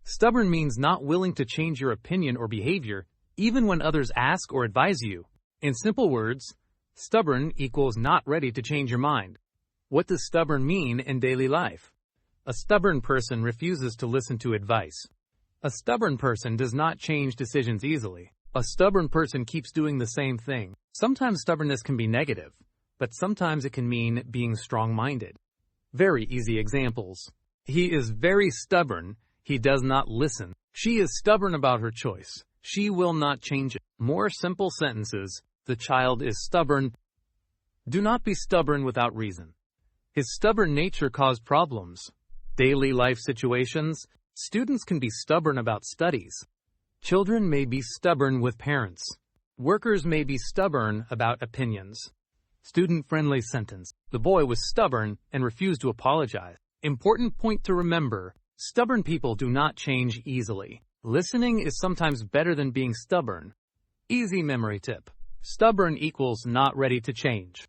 Stubborn means not willing to change your opinion or behavior, even when others ask or advise you. In simple words, stubborn equals not ready to change your mind. What does stubborn mean in daily life? A stubborn person refuses to listen to advice. A stubborn person does not change decisions easily. A stubborn person keeps doing the same thing. Sometimes stubbornness can be negative, but sometimes it can mean being strong-minded. Very easy examples. He is very stubborn. He does not listen. She is stubborn about her choice. She will not change it. More simple sentences. The child is stubborn. Do not be stubborn without reason. His stubborn nature caused problems. Daily life situations. Students can be stubborn about studies. Children may be stubborn with parents. Workers may be stubborn about opinions. Student-friendly sentence. The boy was stubborn and refused to apologize. Important point to remember. Stubborn people do not change easily. Listening is sometimes better than being stubborn. Easy memory tip. Stubborn equals not ready to change.